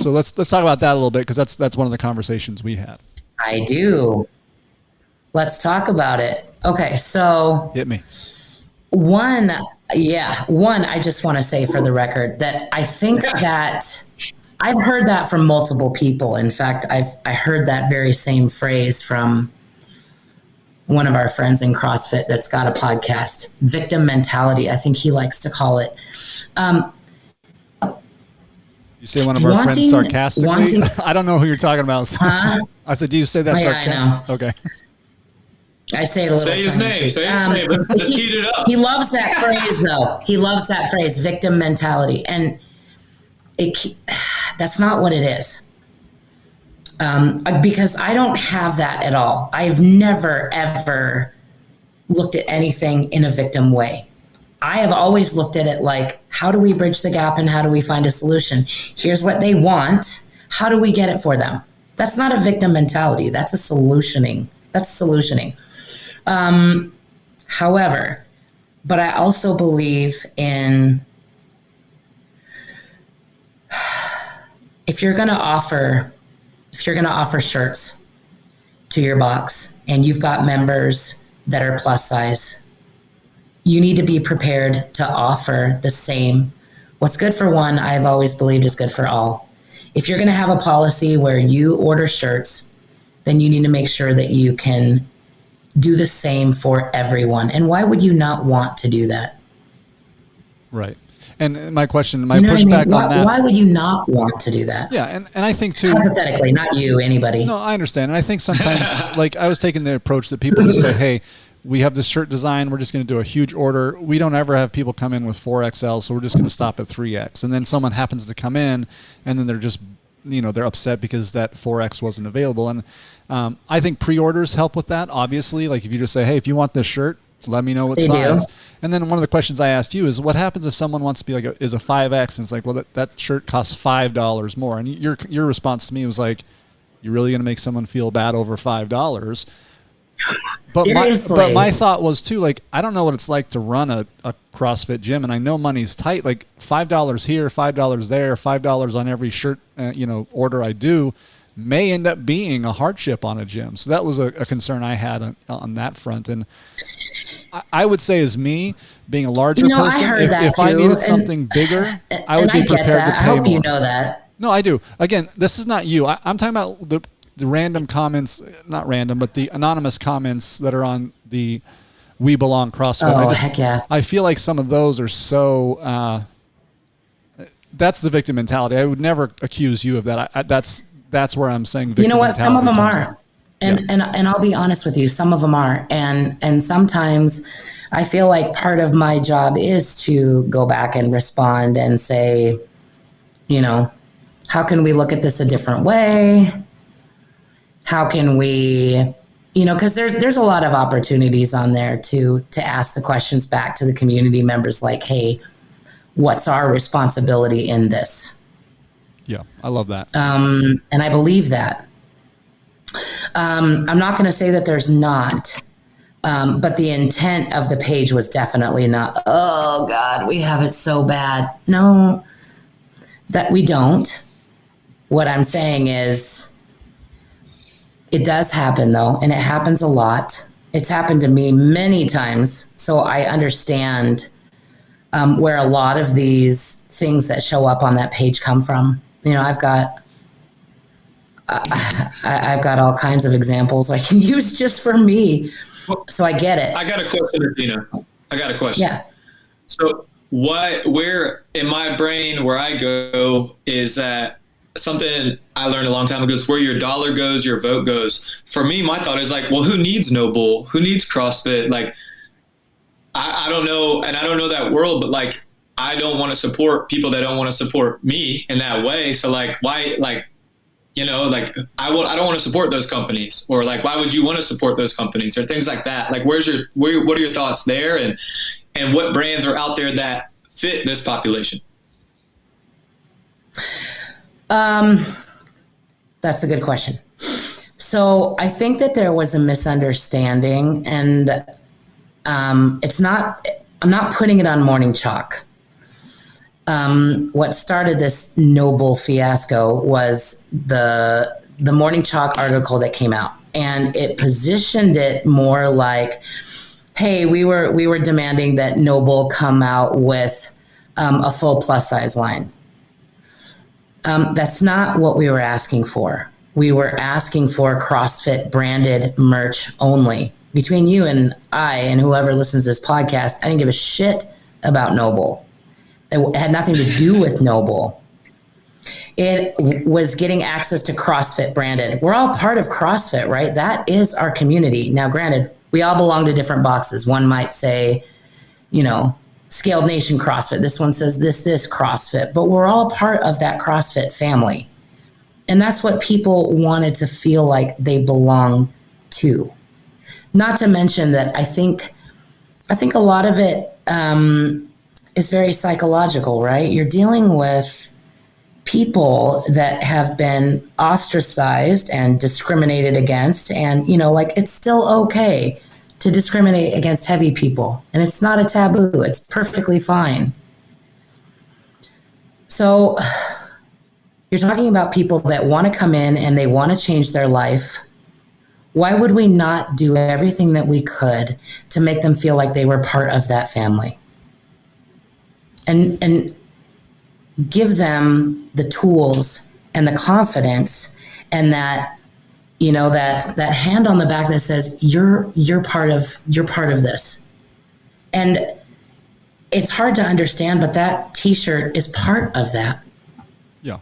S1: So let's talk about that a little bit, because that's one of the conversations we had.
S2: I do. Let's talk about it. Okay, so
S1: hit me.
S2: One, I just want to say for the record that I think that I've heard that from multiple people. In fact, I heard that very same phrase from one of our friends in CrossFit that's got a podcast, victim mentality, I think he likes to call it.
S1: You say one of our friends sarcastically? I don't know who you're talking about.
S2: Huh?
S1: I said, do you say that sarcastically?
S2: I know.
S1: Okay.
S2: I say it a little
S3: Say his name. Say his name. Let's heat it up.
S2: He loves that phrase, though. He loves that phrase, victim mentality. And that's not what it is. Because I don't have that at all. I've never, ever looked at anything in a victim way. I have always looked at it like, how do we bridge the gap and how do we find a solution? Here's what they want. How do we get it for them? That's not a victim mentality. That's a solutioning. However, but I also believe in, if you're going to offer shirts to your box and you've got members that are plus size, you need to be prepared to offer the same. What's good for one, I've always believed, is good for all. If you're going to have a policy where you order shirts, then you need to make sure that you can do the same for everyone. And why would you not want to do that?
S1: Right. And my question, my
S2: You know what I
S1: pushback
S2: mean?
S1: on that.
S2: Why would you not want to do that?
S1: Yeah. And I think too,
S2: Hypothetically, not you, anybody.
S1: no, I understand. And I think sometimes, like I was taking the approach that people just say, hey, we have this shirt design. We're just going to do a huge order. We don't ever have people come in with 4XL, so we're just going to stop at 3X. And then someone happens to come in, and then they're just, they're upset because that 4X wasn't available. And I think pre-orders help with that, obviously. Like if you just say, hey, if you want this shirt, let me know what size. And then one of the questions I asked you is, what happens if someone wants to be like, is a 5X? And it's like, well, that shirt costs $5 more. And your response to me was like, you're really going to make someone feel bad over $5? But my thought was too, like, I don't know what it's like to run a CrossFit gym, and I know money's tight. Like $5 here, $5 there, $5 on every shirt, order I do may end up being a hardship on a gym. So that was a concern I had on that front. And I would say, as me being a larger person, if I needed something bigger, I would be prepared to pay more.
S2: I hope you know that.
S1: No, I do. Again, this is not you. I'm talking about the random comments, not random, but the anonymous comments that are on the We Belong CrossFit.
S2: Oh, heck yeah.
S1: I feel like some of those are so, that's the victim mentality. I would never accuse you of that. That's where I'm saying victim mentality.
S2: Some of them are. And I'll be honest with you, some of them are. And sometimes I feel like part of my job is to go back and respond and say, how can we look at this a different way? How can we, because there's a lot of opportunities on there to ask the questions back to the community members like, hey, what's our responsibility in this?
S1: Yeah, I love that.
S2: And I believe that. I'm not going to say that there's not, but the intent of the page was definitely not, oh God, we have it so bad. No, that we don't. What I'm saying is, it does happen though, and it happens a lot. It's happened to me many times, so I understand where a lot of these things that show up on that page come from. I've got all kinds of examples I can use just for me, so I get it.
S3: I got a question, Athena. I got a question.
S2: Yeah.
S3: So where in my brain where I go is that something I learned a long time ago is where your dollar goes, your vote goes. For me, my thought is like, well, who needs Noble? Who needs CrossFit? Like, I don't know. And I don't know that world, but like, I don't want to support people that don't want to support me in that way. So like, why, like, I don't want to support those companies, or like, why would you want to support those companies or things like that? Like, what are your thoughts there? And what brands are out there that fit this population?
S2: That's a good question. So I think that there was a misunderstanding, and I'm not putting it on Morning Chalk. What started this Noble fiasco was the Morning Chalk article that came out, and it positioned it more like, hey, we were demanding that Noble come out with a full plus size line. That's not what we were asking for. We were asking for CrossFit branded merch only. Between you and I and whoever listens to this podcast, I didn't give a shit about Noble. It had nothing to do with Noble. It was getting access to CrossFit branded. We're all part of CrossFit, right? That is our community. Now, granted, we all belong to different boxes. One might say, Scaled Nation CrossFit. This one says this CrossFit, but we're all part of that CrossFit family. And that's what people wanted to feel like they belong to. Not to mention that I think a lot of it is very psychological, right? You're dealing with people that have been ostracized and discriminated against, and it's still okay to discriminate against heavy people, and it's not a taboo. It's perfectly fine. So you're talking about people that want to come in and they want to change their life. Why would we not do everything that we could to make them feel like they were part of that family? And give them the tools and the confidence and that that hand on the back that says you're part of this. And it's hard to understand, but that t-shirt is part of that.
S1: Yeah.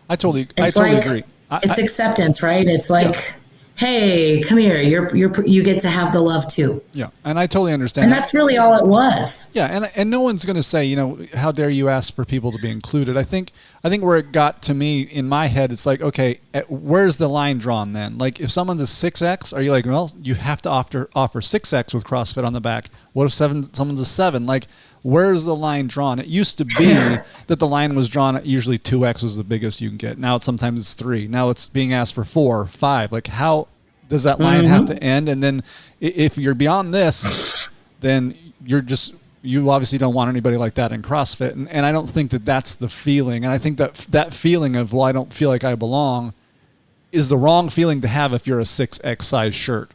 S1: I totally agree.
S2: It's acceptance, right? It's like, hey, come here. You get to have the love too.
S1: Yeah. And I totally understand.
S2: And that's really all it was.
S1: Yeah. And no one's going to say, how dare you ask for people to be included? I think where it got to me in my head, it's like, okay, where's the line drawn then? Like if someone's a 6X, are you like, well, you have to offer 6X with CrossFit on the back. What if someone's a 7? Like, where's the line drawn? It used to be that the line was drawn at usually 2X was the biggest you can get. Now sometimes it's 3. Now it's being asked for 4, 5. Like how does that line have to end? And then if you're beyond this, then you obviously don't want anybody like that in CrossFit. And I don't think that that's the feeling. And I think that feeling of, well, I don't feel like I belong is the wrong feeling to have if you're a 6X size shirt.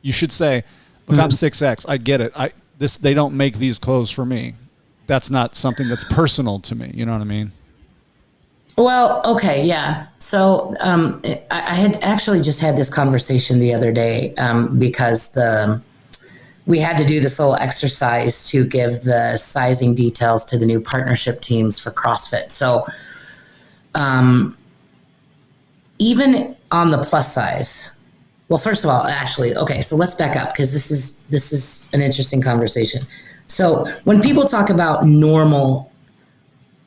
S1: You should say, look, I'm 6X. I get it. They don't make these clothes for me. That's not something that's personal to me. You know what I mean?
S2: Well, okay, yeah. So I had actually just had this conversation the other day because we had to do this little exercise to give the sizing details to the new partnership teams for CrossFit. So even on the plus size, well, first of all, actually, okay, so let's back up because this is an interesting conversation. So when people talk about normal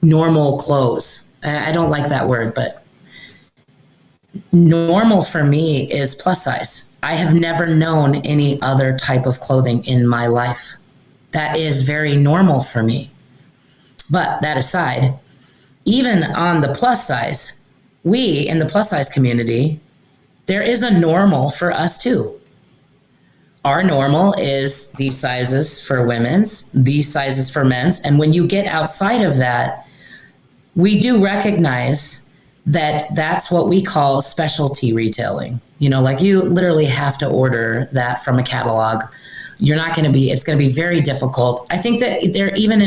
S2: clothes, I don't like that word, but normal for me is plus size. I have never known any other type of clothing in my life. That is very normal for me. But that aside, even on the plus size, we in the plus size community, there is a normal for us too. Our normal is these sizes for women's, these sizes for men's. And when you get outside of that, we do recognize that that's what we call specialty retailing. Like you literally have to order that from a catalog. It's going to be very difficult. I think that even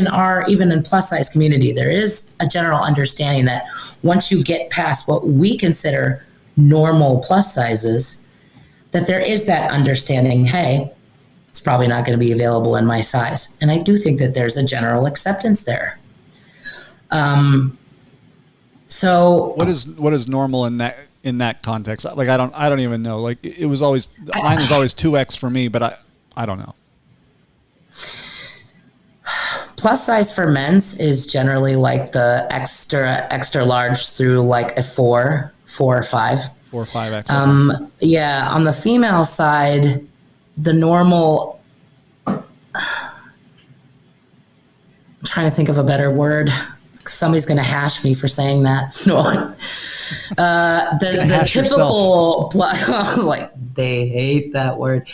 S2: in plus size community, there is a general understanding that once you get past what we consider normal plus sizes, that there is that understanding, hey, it's probably not going to be available in my size. And I do think that there's a general acceptance there. So
S1: what is normal in that context? Like I don't even know. Like mine was always 2X for me, but I don't know.
S2: Plus size for men's is generally like the extra large through like a 4 or 5.
S1: 4 or 5X.
S2: Yeah, on the female side, the normal. I'm trying to think of a better word. Somebody's going to hash me for saying that. No, the typical. I was like, they hate that word.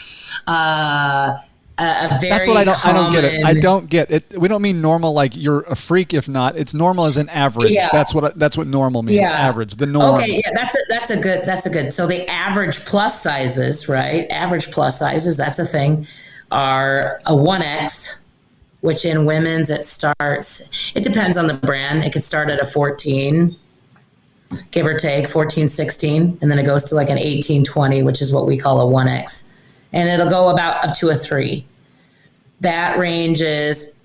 S1: That's what I don't get it. I don't get it. We don't mean normal like you're a freak. If not, it's normal as an average. Yeah. That's what normal means. Yeah. Average, the norm.
S2: Okay, yeah, that's a good. So the average plus sizes, right? Average plus sizes, that's a thing, are a 1X, which in women's it depends on the brand. It could start at a 14, give or take 14, 16, and then it goes to like an 18, 20, which is what we call a 1X. And it'll go about up to a 3. That ranges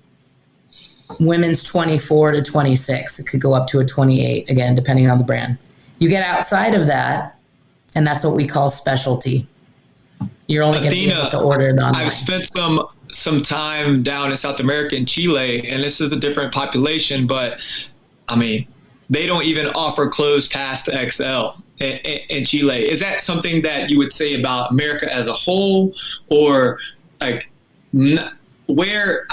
S2: women's 24 to 26. It could go up to a 28, again, depending on the brand. You get outside of that, and that's what we call specialty. You're only going to be able to order it online.
S3: I've spent some time down in South America in Chile, and this is a different population, but I mean, they don't even offer clothes past XL. In Chile. Is that something that you would say about America as a whole, or like where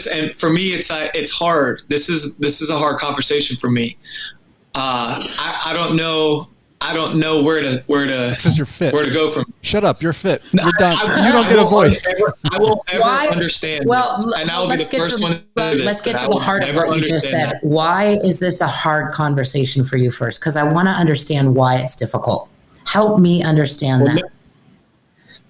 S3: and for me, it's hard. This is a hard conversation for me. I don't know. I don't know where to.
S1: Because you're fit.
S3: Where to go from?
S1: Shut up! You're fit. You're done. You don't get a voice.
S3: I won't ever understand.
S2: Well,
S3: and I'll be the first one.
S2: Let's get to the heart of what you just said. Why is this a hard conversation for you first? Because I want to understand why it's difficult. Help me understand that.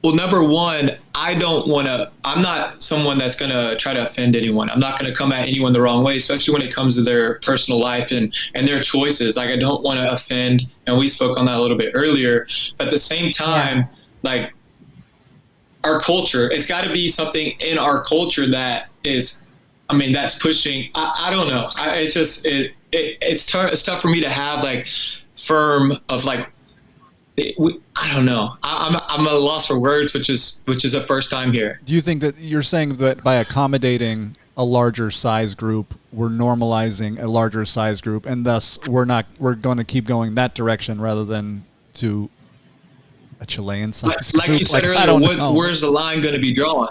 S3: Well, number one, I'm not someone that's going to try to offend anyone. I'm not going to come at anyone the wrong way, especially when it comes to their personal life and their choices. Like, I don't want to offend. And we spoke on that a little bit earlier. But at the same time, like, our culture, it's got to be something in our culture that is, I mean, that's pushing. I don't know. It's just, it's tough for me to have like firm of like, I don't know. I'm at a loss for words, which is the first time here.
S1: Do you think that you're saying that by accommodating a larger size group, we're normalizing a larger size group, and thus we're going to keep going that direction rather than to a Chilean size
S3: like
S1: group?
S3: You said earlier, where's the line going to be drawn?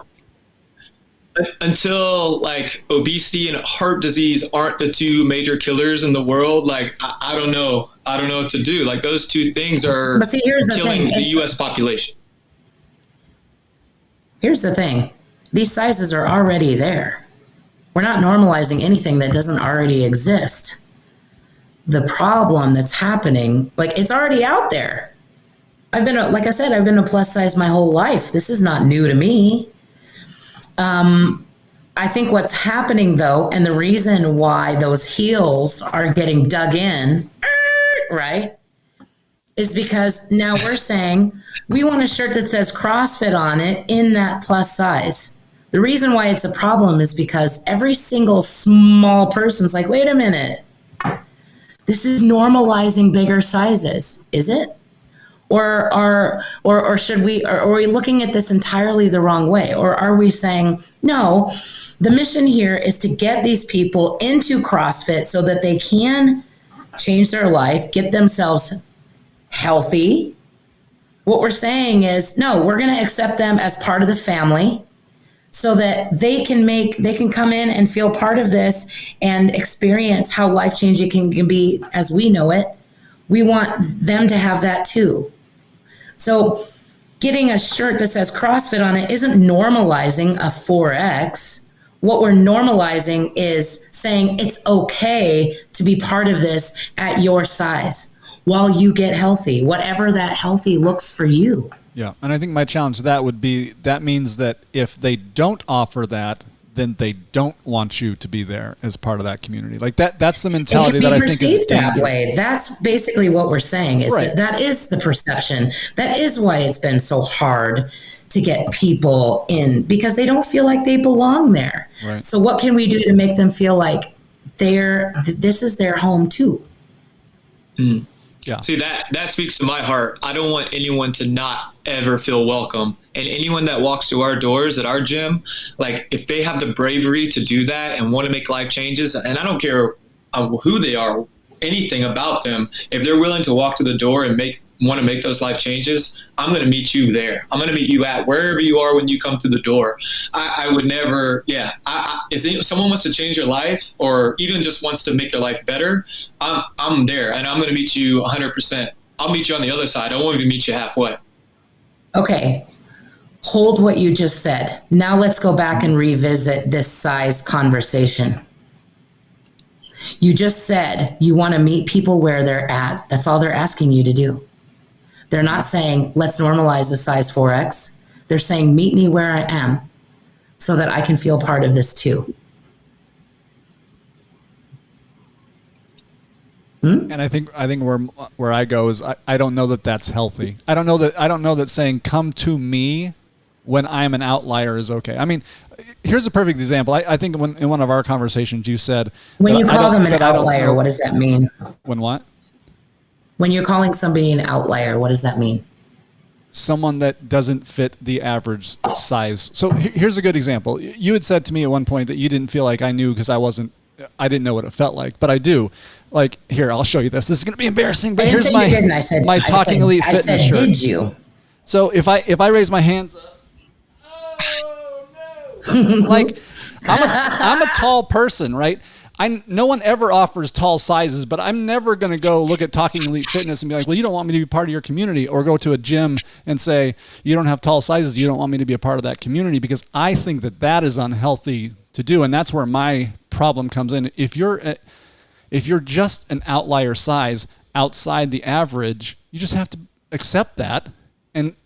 S3: Until like obesity and heart disease aren't the two major killers in the world, like I don't know what to do. Like those two things are killing the U.S. population.
S2: Here's the thing. These sizes are already there. We're not normalizing anything that doesn't already exist. The problem that's happening, like it's already out there. Like I said, I've been a plus size my whole life. This is not new to me. I think what's happening though, and the reason why those heels are getting dug in, right, is because now we're saying we want a shirt that says CrossFit on it in that plus size. The reason why it's a problem is because every single small person's like, wait a minute, this is normalizing bigger sizes, is it? Or should we, or are we looking at this entirely the wrong way? Or are we saying, no, the mission here is to get these people into CrossFit so that they can change their life, get themselves healthy. What we're saying is, no, we're going to accept them as part of the family so that they can come in and feel part of this and experience how life-changing can be as we know it. We want them to have that too. So getting a shirt that says CrossFit on it isn't normalizing a 4X. What we're normalizing is saying it's okay to be part of this at your size while you get healthy, whatever that healthy looks for you.
S1: Yeah. And I think my challenge to that would be, that means that if they don't offer that, then they don't want you to be there as part of that community. Like that's the mentality that I think is dangerous.
S2: That way. That's basically what we're saying is
S1: right.
S2: that is the perception. That is why it's been so hard to get people in, because they don't feel like they belong there.
S1: Right.
S2: So what can we do to make them feel like this is their home too?
S3: Mm.
S1: Yeah.
S3: See, that speaks to my heart. I don't want anyone to not ever feel welcome. And anyone that walks through our doors at our gym, like if they have the bravery to do that and want to make life changes, and I don't care who they are, anything about them, if they're willing to walk to the door and want to make those life changes, I'm going to meet you there. I'm going to meet you at wherever you are when you come through the door. I would never, if someone wants to change your life or even just wants to make their life better, I'm there and I'm going to meet you 100%. I'll meet you on the other side. I won't even meet you halfway.
S2: Okay. Hold what you just said. Now let's go back and revisit this size conversation. You just said you want to meet people where they're at. That's all they're asking you to do. They're not saying, let's normalize a size 4X. They're saying, meet me where I am so that I can feel part of this too.
S1: And I think where I go is I don't know that that's healthy. I don't know that saying come to me when I'm an outlier is okay. I mean, here's a perfect example. I think in one of our conversations you said
S2: when you call them an outlier, what does that mean?
S1: When what?
S2: When you're calling somebody an outlier, what does that mean?
S1: Someone that doesn't fit the average size. So here's a good example. You had said to me at one point that you didn't feel like I knew because I didn't know what it felt like, but I do. Like, here, I'll show you this. This is going to be embarrassing, but here's my Talking Elite Fitness shirt.
S2: Did you?
S1: So if I raise my hands up, oh no! Like, I'm a tall person, right? No one ever offers tall sizes, but I'm never going to go look at Talking Elite Fitness and be like, well, you don't want me to be part of your community, or go to a gym and say, you don't have tall sizes, you don't want me to be a part of that community, because I think that is unhealthy to do. And that's where my problem comes in. If you're just an outlier size outside the average, you just have to accept that and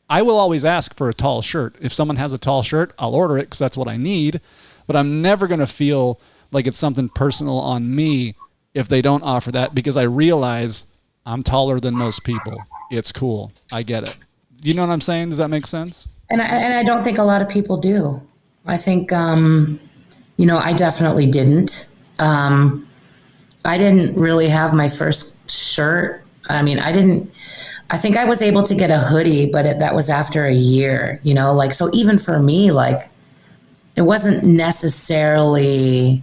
S1: I will always ask for a tall shirt. If someone has a tall shirt, I'll order it because that's what I need. But I'm never going to feel like it's something personal on me if they don't offer that, because I realize I'm taller than most people. It's cool. I get it. You know what I'm saying? Does that make sense?
S2: And I don't think a lot of people do. I think, I definitely didn't. I didn't really have my first shirt. I mean, I think I was able to get a hoodie, but that was after a year, so even for me, like, it wasn't necessarily,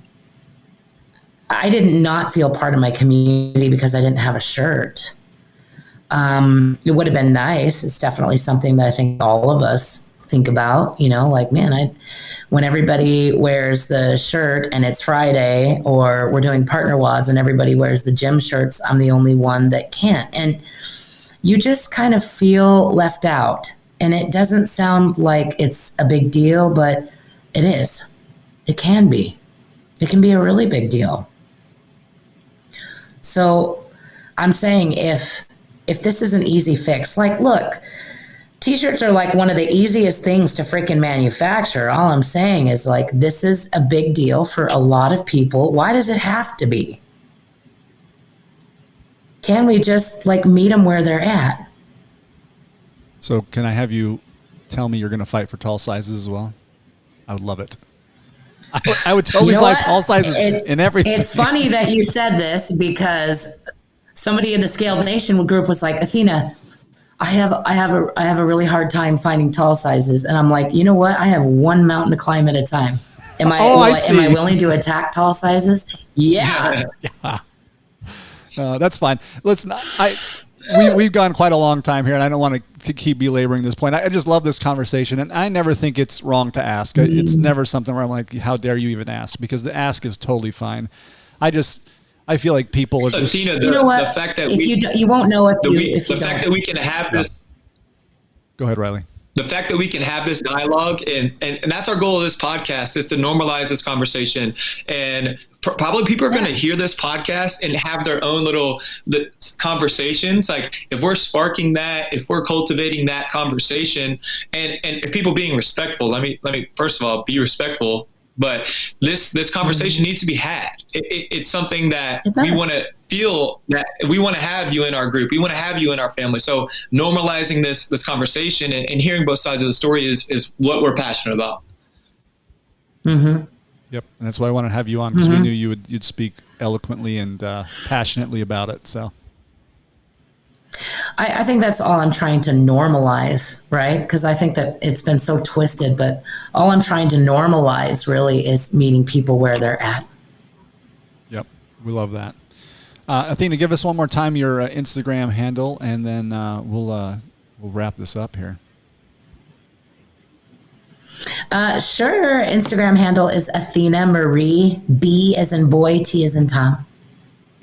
S2: I did not feel part of my community because I didn't have a shirt. It would have been nice. It's definitely something that I think all of us think about, like, man, when everybody wears the shirt and it's Friday, or we're doing partner WODs and everybody wears the gym shirts, I'm the only one that can't. And you just kind of feel left out. And it doesn't sound like it's a big deal, but it is. It can be. It can be a really big deal. So I'm saying if this is an easy fix, like, look, t-shirts are like one of the easiest things to freaking manufacture. All I'm saying is, like, this is a big deal for a lot of people. Why does it have to be? Can we just, like, meet them where they're at?
S1: So can I have you tell me you're going to fight for tall sizes as well? I would love it. I would totally buy tall sizes in everything.
S2: It's funny that you said this, because somebody in the Scaled Nation group was like, Athena, I have a really hard time finding tall sizes. And I'm like, you know what? I have one mountain to climb at a time. Am I willing to attack tall sizes? Yeah.
S1: That's fine. We've gone quite a long time here, and I don't want to keep belaboring this point. I just love this conversation, and I never think it's wrong to ask. It's never something where I'm like, how dare you even ask? Because the ask is totally fine. I feel like people are just...
S3: Tina,
S2: you know what?
S3: The fact that
S2: you won't know if
S3: the fact that we can have this...
S1: Go ahead, Riley.
S3: The fact that we can have this dialogue, and that's our goal of this podcast, is to normalize this conversation. And probably people are going to hear this podcast and have their own little conversations. Like, if we're sparking that, if we're cultivating that conversation, and people being respectful, let me first of all, be respectful. But this conversation needs to be had. It's something that we want to feel, that we want to have you in our group. We want to have you in our family. So normalizing this conversation and hearing both sides of the story is what we're passionate about.
S2: Mm-hmm.
S1: Yep. And that's why I wanted to have you on, because we knew you'd speak eloquently and passionately about it. So
S2: I think that's all I'm trying to normalize, right? Because I think that it's been so twisted, but all I'm trying to normalize really is meeting people where they're at.
S1: Yep. We love that. Athena, give us one more time your Instagram handle, and then we'll wrap this up here.
S2: Sure. Instagram handle is Athena Marie, B as in boy, T as in Tom.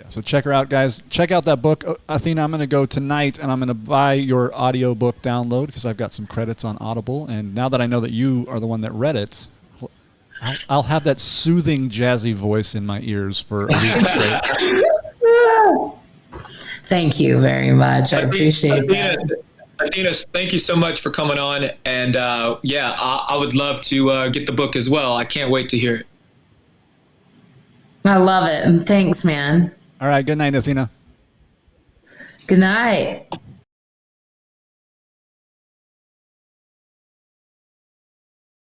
S1: So check her out, guys. Check out that book. Athena, I'm going to go tonight, and I'm going to buy your audiobook download, because I've got some credits on Audible. And now that I know that you are the one that read it, I'll have that soothing, jazzy voice in my ears for a week straight.
S2: Thank you very much. I appreciate that.
S3: Athena, thank you so much for coming on. And I would love to get the book as well. I can't wait to hear it.
S2: I love it. Thanks, man.
S1: All right. Good night, Athena.
S2: Good night.